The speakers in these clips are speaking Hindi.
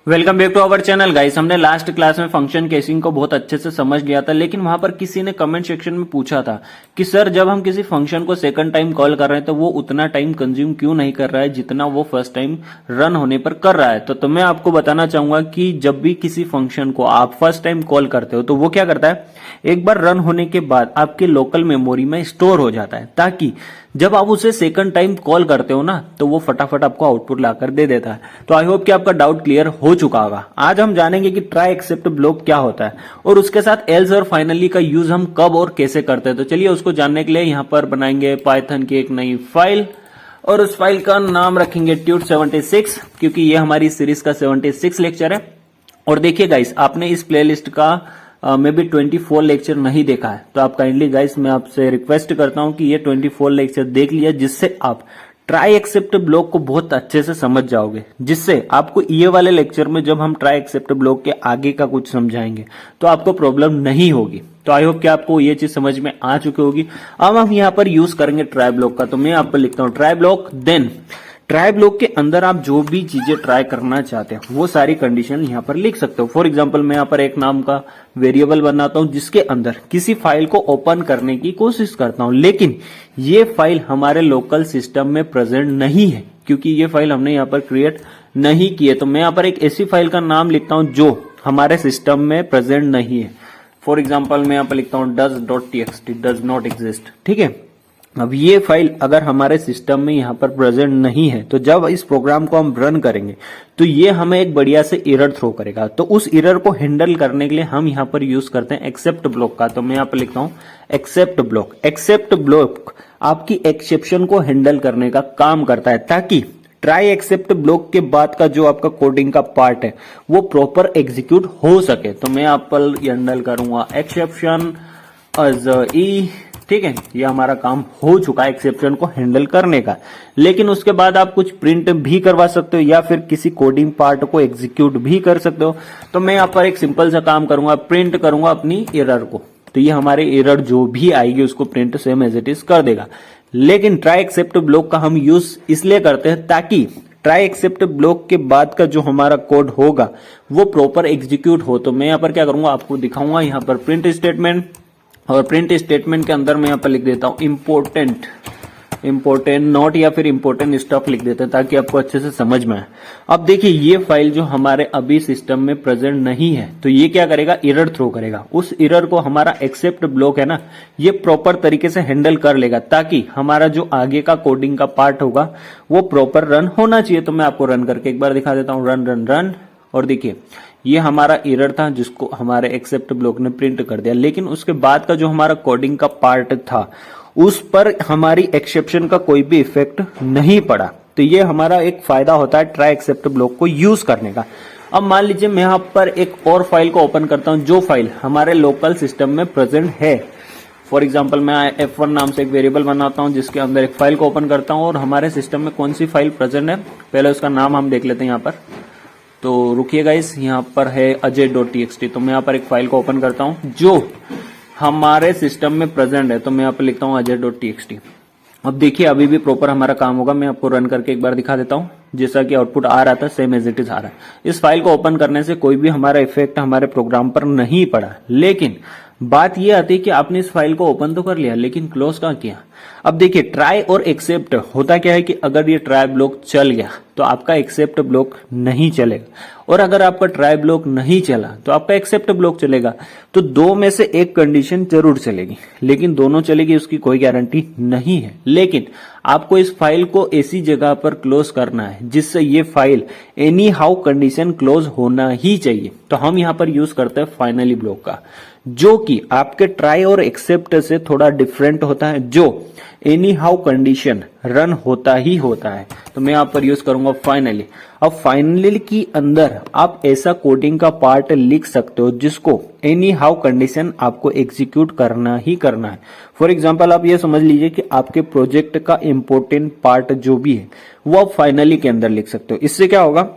Welcome back to our channel guys. हमने लास्ट क्लास में फंक्शन केसिंग को बहुत अच्छे से समझ लिया था, लेकिन वहां पर किसी ने कमेंट सेक्शन में पूछा था कि सर जब हम किसी फंक्शन को सेकंड टाइम कॉल कर रहे हैं तो वो उतना टाइम कंज्यूम क्यों नहीं कर रहा है जितना वो फर्स्ट टाइम रन होने पर कर रहा है। तो मैं आपको बताना चाहूंगा कि जब भी किसी फंक्शन को आप फर्स्ट टाइम कॉल करते हो तो वो क्या करता है, एक बार रन होने के बाद आपके लोकल मेमोरी में स्टोर हो जाता है, ताकि जब आप उसे सेकंड टाइम कॉल करते हो ना तो वो फटाफट आपको आउटपुट लाकर दे देता है। तो आई होप कि आपका डाउट क्लियर हो चुका होगा। आज हम जानेंगे कि ट्राई एक्सेप्ट ब्लॉक क्या होता है और उसके साथ एल्स और फाइनली का यूज हम कब और कैसे करते हैं। तो चलिए उसको जानने के लिए यहाँ पर बनाएंगे पाइथन की एक नई फाइल और उस फाइल का नाम रखेंगे tut76, क्योंकि ये हमारी सीरीज का 76 लेक्चर है। और देखिए गाइस, आपने इस प्लेलिस्ट का मे बी 24 लेक्चर नहीं देखा है तो आप काइंडली गाइस मैं आपसे रिक्वेस्ट करता हूं कि ये 24 लेक्चर देख लिया, जिससे आप ट्राई एक्सेप्ट ब्लॉक को बहुत अच्छे से समझ जाओगे, जिससे आपको ये वाले लेक्चर में जब हम ट्राई एक्सेप्ट ब्लॉक के आगे का कुछ समझाएंगे तो आपको प्रॉब्लम नहीं होगी। तो आई होप कि आपको ये चीज समझ में आ चुकी होगी। अब हम यहाँ पर यूज करेंगे ट्राई ब्लॉक का। तो मैं यहाँ पर लिखता हूँ try block, then try block के अंदर आप जो भी चीजें ट्राई करना चाहते हैं वो सारी कंडीशन यहाँ पर लिख सकते हो। फॉर एग्जांपल मैं यहाँ पर एक नाम का वेरिएबल बनाता हूं जिसके अंदर किसी फाइल को ओपन करने की कोशिश करता हूं, लेकिन ये फाइल हमारे लोकल सिस्टम में प्रेजेंट नहीं है क्योंकि ये फाइल हमने यहाँ पर क्रिएट नहीं की है। तो मैं यहाँ पर एक ऐसी फाइल का नाम लिखता हूं जो हमारे सिस्टम में प्रेजेंट नहीं है। फॉर एग्जाम्पल मैं यहाँ पर लिखता हूँ does.txt, डज नॉट एग्जिस्ट। ठीक है, अब ये फाइल अगर हमारे सिस्टम में यहाँ पर प्रेजेंट नहीं है तो जब इस प्रोग्राम को हम रन करेंगे तो ये हमें एक बढ़िया से एरर थ्रो करेगा। तो उस एरर को हैंडल करने के लिए हम यहाँ पर यूज करते हैं एक्सेप्ट ब्लॉक का। तो मैं यहाँ पर लिखता हूँ एक्सेप्ट ब्लॉक। एक्सेप्ट ब्लॉक आपकी एक्सेप्शन को हैंडल करने का काम करता है, ताकि ट्राई एक्सेप्ट ब्लॉक के बाद का जो आपका कोडिंग का पार्ट है वो प्रॉपर एग्जीक्यूट हो सके। तो मैं यहाँ पर हैंडल करूंगा एक्सेप्शन एज ई। ठीक है, ये हमारा काम हो चुका है एक्सेप्शन को हैंडल करने का। लेकिन उसके बाद आप कुछ प्रिंट भी करवा सकते हो या फिर किसी कोडिंग पार्ट को एग्जीक्यूट भी कर सकते हो। तो मैं यहाँ पर एक सिंपल सा काम करूंगा, प्रिंट करूंगा अपनी एरर को। तो ये हमारे एरर जो भी आएगी उसको print same as it is कर देगा। लेकिन ट्राई एक्सेप्ट ब्लॉक का हम यूज इसलिए करते हैं ताकि ट्राई एक्सेप्ट ब्लॉक के बाद का जो हमारा कोड होगा वो प्रॉपर एग्जीक्यूट हो। तो मैं यहाँ पर क्या करूंगा, आपको दिखाऊंगा यहाँ पर प्रिंट स्टेटमेंट, और प्रिंट स्टेटमेंट के अंदर मैं यहाँ पर लिख देता हूँ इम्पोर्टेंट नोट या फिर इम्पोर्टेंट स्टफ लिख देते हैं ताकि आपको अच्छे से समझ में आए। अब देखिए ये फाइल जो हमारे अभी सिस्टम में प्रेजेंट नहीं है तो ये क्या करेगा, एरर थ्रो करेगा। उस एरर को हमारा एक्सेप्ट ब्लॉक है ना, ये प्रॉपर तरीके से हैंडल कर लेगा ताकि हमारा जो आगे का कोडिंग का पार्ट होगा वो प्रॉपर रन होना चाहिए। तो मैं आपको रन करके एक बार दिखा देता हूँ, रन रन रन। और देखिए ये हमारा एरर था जिसको हमारे एक्सेप्ट ब्लॉक ने प्रिंट कर दिया, लेकिन उसके बाद का जो हमारा कोडिंग का पार्ट था उस पर हमारी एक्सेप्शन का कोई भी इफेक्ट नहीं पड़ा। तो ये हमारा एक फायदा होता है ट्राई एक्सेप्ट ब्लॉक को यूज करने का। अब मान लीजिए मैं यहाँ पर एक और फाइल को ओपन करता हूं जो फाइल हमारे लोकल सिस्टम में प्रेजेंट है। फॉर एग्जाम्पल मैं F1 नाम से एक वेरिएबल बनाता हूं जिसके अंदर एक फाइल को ओपन करता हूं और हमारे सिस्टम में कौन सी फाइल प्रेजेंट है पहले उसका नाम हम देख लेते हैं यहाँ पर। तो रुकिए गाइस, यहाँ पर है ajay.txt। तो मैं यहाँ पर एक फाइल को ओपन करता हूँ जो हमारे सिस्टम में प्रेजेंट है। तो मैं यहाँ पर लिखता हूँ ajay.txt। अब देखिए अभी भी प्रॉपर हमारा काम होगा। मैं आपको रन करके एक बार दिखा देता हूँ। जैसा कि आउटपुट आ रहा था सेम एज इट इज आ रहा है। इस फाइल को ओपन करने से कोई भी हमारा इफेक्ट हमारे प्रोग्राम पर नहीं पड़ा, लेकिन बात यह आती है कि आपने इस फाइल को ओपन तो कर लिया लेकिन क्लोज कहाँ किया। अब देखिए ट्राई और एक्सेप्ट होता क्या है कि अगर ये ट्राई ब्लॉक चल गया तो आपका एक्सेप्ट ब्लॉक नहीं चलेगा, और अगर आपका ट्राई ब्लॉक नहीं चला तो आपका एक्सेप्ट ब्लॉक चलेगा। तो दो में से एक कंडीशन जरूर चलेगी, लेकिन दोनों चलेगी उसकी कोई गारंटी नहीं है। लेकिन आपको इस फाइल को ऐसी जगह पर क्लोज करना है जिससे ये file any how condition close होना ही चाहिए। तो हम यहाँ पर यूज करते हैं फाइनली ब्लॉक का, जो कि आपके ट्राई और एक्सेप्ट से थोड़ा डिफरेंट होता है, जो एनी हाउ कंडीशन रन होता ही होता है। तो मैं यहाँ पर यूज करूंगा फाइनली। अब फाइनली की अंदर आप ऐसा कोडिंग का पार्ट लिख सकते हो जिसको एनी हाउ कंडीशन आपको एग्जीक्यूट करना ही करना है। फॉर एग्जाम्पल आप ये समझ लीजिए कि आपके प्रोजेक्ट का इंपॉर्टेंट पार्ट जो भी है वो आप फाइनली के अंदर लिख सकते हो। इससे क्या होगा,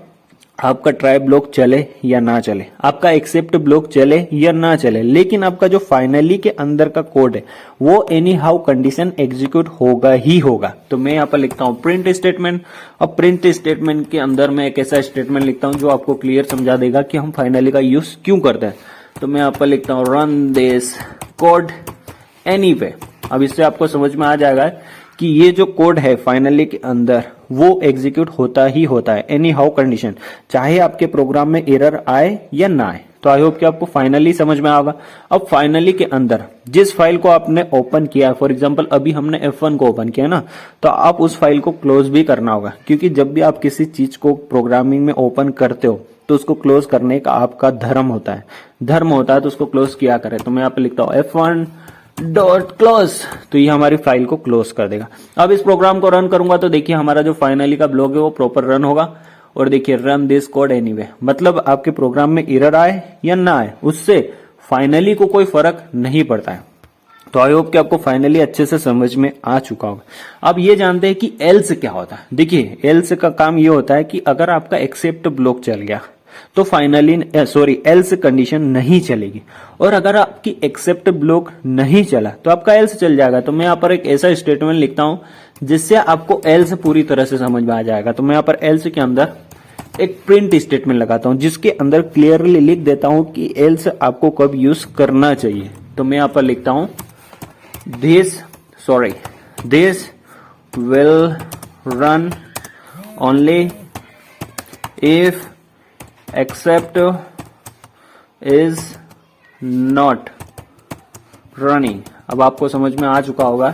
आपका ट्राई ब्लॉक चले या ना चले, आपका एक्सेप्ट ब्लॉक चले या ना चले, लेकिन आपका जो फाइनली के अंदर का कोड है वो एनी हाउ कंडीशन एग्जीक्यूट होगा ही होगा। तो मैं यहाँ पर लिखता हूँ प्रिंट स्टेटमेंट। अब प्रिंट स्टेटमेंट के अंदर मैं एक ऐसा स्टेटमेंट लिखता हूँ जो आपको क्लियर समझा देगा कि हम फाइनली का यूज क्यों करते हैं। तो मैं यहाँ पर लिखता हूँ रन दिस कोड एनीवे। अब इससे आपको समझ में आ जाएगा कि ये जो कोड है फाइनली के अंदर वो एग्जीक्यूट होता ही होता है एनी हाउ कंडीशन, चाहे आपके प्रोग्राम में एरर आए या ना आए। तो आई होप कि आपको फाइनली समझ में आएगा। अब फाइनली के अंदर जिस फाइल को आपने ओपन किया, फॉर एग्जांपल अभी हमने F1 को ओपन किया ना, तो आप उस फाइल को क्लोज भी करना होगा, क्योंकि जब भी आप किसी चीज को प्रोग्रामिंग में ओपन करते हो तो उसको क्लोज करने का आपका धर्म होता है, तो उसको क्लोज किया करें। तो मैं यहाँ पे लिखता हूँ F1 डॉट क्लोज, तो ये हमारी फाइल को क्लोज कर देगा। अब इस प्रोग्राम को रन करूंगा तो देखिए हमारा जो फाइनली का ब्लॉक है वो प्रॉपर रन होगा। और देखिए रन दिस कोड एनीवे, मतलब आपके प्रोग्राम में एरर आए या ना आए उससे फाइनली को कोई फर्क नहीं पड़ता है। तो आई होप कि आपको फाइनली अच्छे से समझ में आ चुका होगा। अब ये जानते हैं कि एल्स क्या होता है। देखिए एल्स का काम ये होता है कि अगर आपका एक्सेप्ट ब्लॉक चल गया तो फाइनली एल्स कंडीशन नहीं चलेगी, और अगर आपकी एक्सेप्ट ब्लॉक नहीं चला तो आपका एल्स चल जाएगा। तो मैं यहाँ पर एक ऐसा स्टेटमेंट लिखता हूं जिससे आपको एल्स पूरी तरह से समझ में आ जाएगा। तो मैं यहाँ पर एल्स के अंदर एक प्रिंट स्टेटमेंट लगाता हूं जिसके अंदर क्लियरली लिख देता हूं कि एल्स आपको कब यूज करना चाहिए। तो मैं यहाँ पर लिखता हूं this will run only if except is not running. अब आपको समझ में आ चुका होगा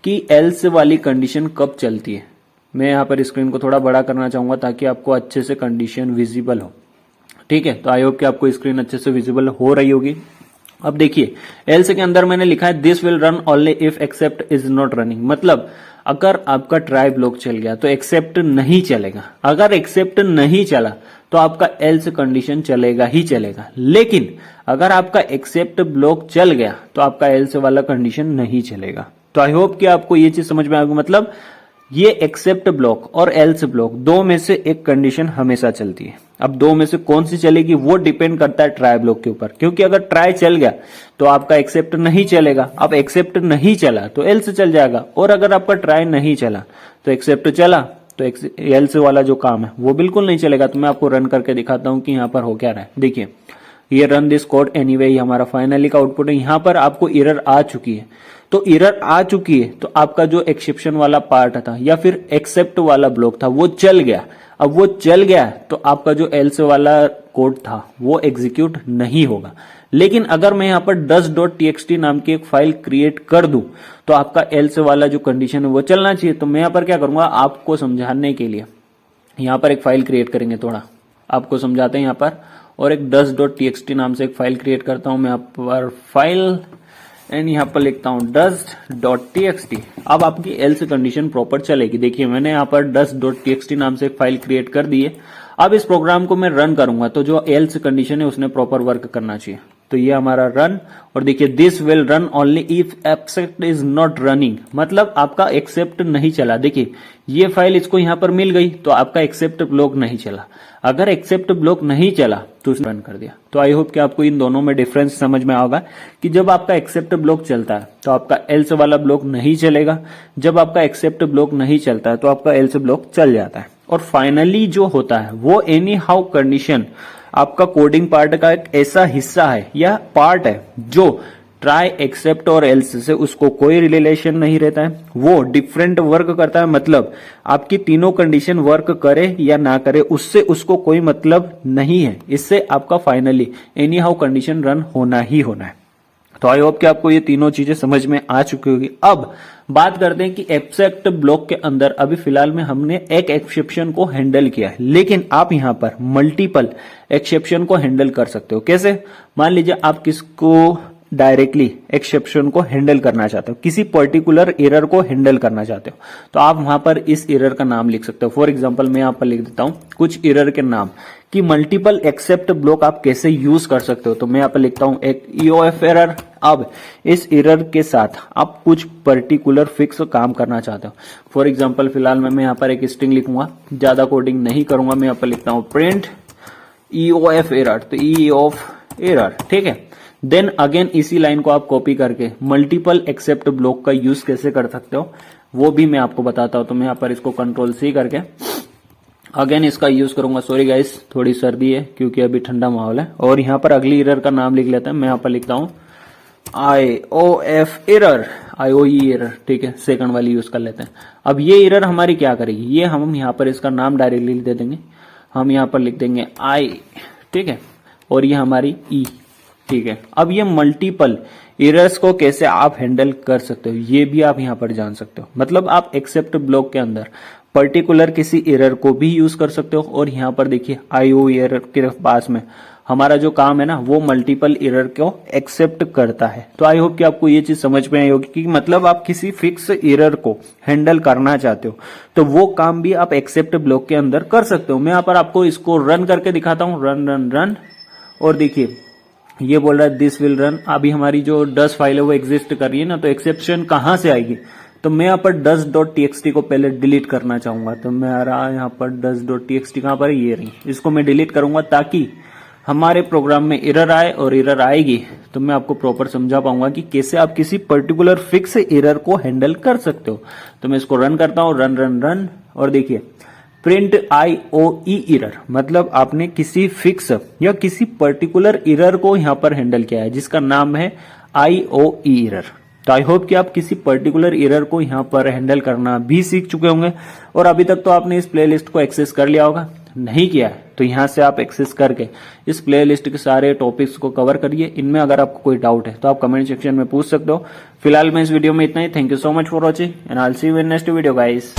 कि एल्स वाली कंडीशन कब चलती है। मैं यहाँ पर स्क्रीन को थोड़ा बड़ा करना चाहूंगा ताकि आपको अच्छे से कंडीशन विजिबल हो। ठीक है, तो आई होप कि आपको स्क्रीन अच्छे से विजिबल हो रही होगी। अब देखिए एल्स के अंदर मैंने लिखा है this will run only if except is not running, मतलब अगर आपका ट्राई ब्लॉक चल गया तो एक्सेप्ट नहीं चलेगा। अगर एक्सेप्ट नहीं चला तो आपका एल्स कंडीशन चलेगा ही चलेगा, लेकिन अगर आपका एक्सेप्ट ब्लॉक चल गया तो आपका एल्स वाला कंडीशन नहीं चलेगा। तो आई होप कि आपको ये चीज समझ में आ गई। मतलब ये एक्सेप्ट ब्लॉक और एल्स ब्लॉक दो में से एक कंडीशन हमेशा चलती है। अब दो में से कौन सी चलेगी वो डिपेंड करता है ट्राई ब्लॉक के ऊपर, क्योंकि अगर ट्राई चल गया तो आपका एक्सेप्ट नहीं चलेगा। अब एक्सेप्ट नहीं चला तो एल्स चल जाएगा, और अगर आपका ट्राई नहीं चला तो एक्सेप्ट चला तो एल्स वाला जो काम है वो बिल्कुल नहीं चलेगा। तो मैं आपको रन करके दिखाता हूं कि यहाँ पर हो क्या रहा है। देखिए ये रन दिस कोड एनीवे, ये हमारा फाइनली का आउटपुट है। यहाँ पर आपको एरर आ चुकी है, तो एरर आ चुकी है तो आपका जो एक्सेप्शन वाला पार्ट था या फिर एक्सेप्ट वाला ब्लॉक था वो चल गया। अब वो चल गया तो आपका जो एल्स वाला कोड था वो एग्जीक्यूट नहीं होगा। लेकिन अगर मैं यहाँ पर dust.txt नाम की एक फाइल क्रिएट कर दूं तो आपका एल्स वाला जो कंडीशन है वो चलना चाहिए। तो मैं यहाँ पर क्या करूंगा आपको समझाने के लिए यहाँ पर एक फाइल क्रिएट करेंगे, थोड़ा आपको समझाते हैं यहाँ पर, और एक dust.txt नाम से एक फाइल क्रिएट करता हूं मैं यहाँ पर फाइल, एंड यहाँ पर लिखता हूं dust.txt। अब आपकी एल्स कंडीशन प्रॉपर चलेगी। देखिए मैंने यहाँ पर dust.txt नाम से एक फाइल क्रिएट कर दी है। अब इस प्रोग्राम को मैं रन करूंगा तो जो एल्स कंडीशन है उसने प्रॉपर वर्क करना चाहिए। तो ये हमारा रन, और देखिए this will run only if except is not running, मतलब आपका एक्सेप्ट नहीं चला। देखिए ये फाइल इसको यहाँ पर मिल गई तो आपका एक्सेप्ट ब्लॉक नहीं चला। अगर एक्सेप्ट ब्लॉक नहीं चला तो उसने रन कर दिया। तो आई होप कि आपको इन दोनों में डिफरेंस समझ में आएगा कि जब आपका एक्सेप्ट ब्लॉक चलता है तो आपका एल्स वाला ब्लॉक नहीं चलेगा, जब आपका एक्सेप्ट ब्लॉक नहीं चलता है तो आपका एल्स ब्लॉक चल जाता है। और फाइनली जो होता है वो एनी हाउ कंडीशन आपका कोडिंग पार्ट का एक ऐसा हिस्सा है या पार्ट है जो ट्राई एक्सेप्ट और एल्स से उसको कोई रिलेशन नहीं रहता है, वो डिफरेंट वर्क करता है। मतलब आपकी तीनों कंडीशन वर्क करे या ना करे उससे उसको कोई मतलब नहीं है। इससे आपका finally any how condition run होना ही होना है। तो आई होप कि आपको ये तीनों चीजें समझ में आ चुकी होगी। अब बात करते हैं कि एक्सेप्ट ब्लॉक के अंदर अभी फिलहाल में हमने एक एक्सेप्शन को हैंडल किया है, लेकिन आप यहां पर मल्टीपल एक्सेप्शन को हैंडल कर सकते हो। कैसे? मान लीजिए आप किसको डायरेक्टली एक्सेप्शन को हैंडल करना चाहते हो, किसी पर्टिकुलर एरर को हैंडल करना चाहते हो, तो आप वहां पर इस एरर का नाम लिख सकते हो। फॉर एग्जांपल मैं यहां पर लिख देता हूं कुछ एरर के नाम कि मल्टीपल एक्सेप्ट ब्लॉक आप कैसे यूज कर सकते हो। तो मैं यहां पर लिखता हूं एक EOF एरर। अब इस एरर के साथ आप कुछ पर्टिकुलर फिक्स काम करना चाहते हो। फॉर एग्जाम्पल फिलहाल मैं यहां पर एक स्ट्रिंग लिखूंगा, ज्यादा कोडिंग नहीं करूंगा। मैं यहां पर लिखता हूं प्रिंट ई ओ एफ एरर, तो ई ऑफ एरर, ठीक है। देन अगेन इसी लाइन को आप कॉपी करके मल्टीपल एक्सेप्ट ब्लॉक का यूज कैसे कर सकते हो वो भी मैं आपको बताता हूं। तो मैं यहाँ पर इसको कंट्रोल सी करके अगेन इसका यूज करूंगा। सॉरी गाइस, थोड़ी सर्दी है क्योंकि अभी ठंडा माहौल है। और यहाँ पर अगली एरर का नाम लिख लेते हैं। मैं यहाँ पर लिखता हूं IOF एरर, IOE एरर, ठीक है, सेकंड वाली यूज कर लेते हैं। अब ये एरर हमारी क्या करेगी, ये हम यहाँ पर इसका नाम डायरेक्टली दे देंगे। हम यहाँ पर लिख देंगे I, ठीक है, और ये हमारी E, ठीक है। अब ये मल्टीपल एरर्स को कैसे आप हैंडल कर सकते हो ये भी आप यहाँ पर जान सकते हो। मतलब आप एक्सेप्ट ब्लॉक के अंदर पर्टिकुलर किसी एरर को भी यूज कर सकते हो। और यहाँ पर देखिए IO एरर के पास में हमारा जो काम है ना वो मल्टीपल एरर को एक्सेप्ट करता है। तो आई होप कि आपको ये चीज समझ में आई होगी कि मतलब आप किसी फिक्स एरर को हैंडल करना चाहते हो तो वो काम भी आप एक्सेप्ट ब्लॉक के अंदर कर सकते हो। मैं यहाँ पर आपको इसको रन करके दिखाता हूँ, रन रन रन, और देखिए ये बोल रहा है दिस विल रन। अभी हमारी जो डस फाइल है वो एग्जिस्ट कर रही है ना, तो एक्सेप्शन कहां से आएगी, तो मैं यहाँ पर dust.txt को पहले डिलीट करना चाहूंगा। तो मैं आ रहा यहाँ पर dust.txt कहां पर, ये रही, इसको मैं डिलीट करूंगा ताकि हमारे प्रोग्राम में एरर आए, और एरर आएगी तो मैं आपको प्रॉपर समझा पाऊंगा कि कैसे आप किसी पर्टिकुलर फिक्स एरर को हैंडल कर सकते हो। तो मैं इसको रन करता हूं, रन रन रन, और देखिए प्रिंट IOE एरर, मतलब आपने किसी फिक्स या किसी पर्टिकुलर एरर को यहां पर हैंडल किया है जिसका नाम है IOE एरर। तो आई होप कि आप किसी पर्टिकुलर एरर को यहां पर हैंडल करना भी सीख चुके होंगे। और अभी तक तो आपने इस प्लेलिस्ट को एक्सेस कर लिया होगा, नहीं किया है तो यहां से आप एक्सेस करके इस प्लेलिस्ट के सारे टॉपिक्स को कवर करिए। इनमें अगर आपको कोई डाउट है तो आप कमेंट सेक्शन में पूछ सकते हो। फिलहाल मैं इस वीडियो में इतना ही। Thank you so much for watching and I will see you in next video guys.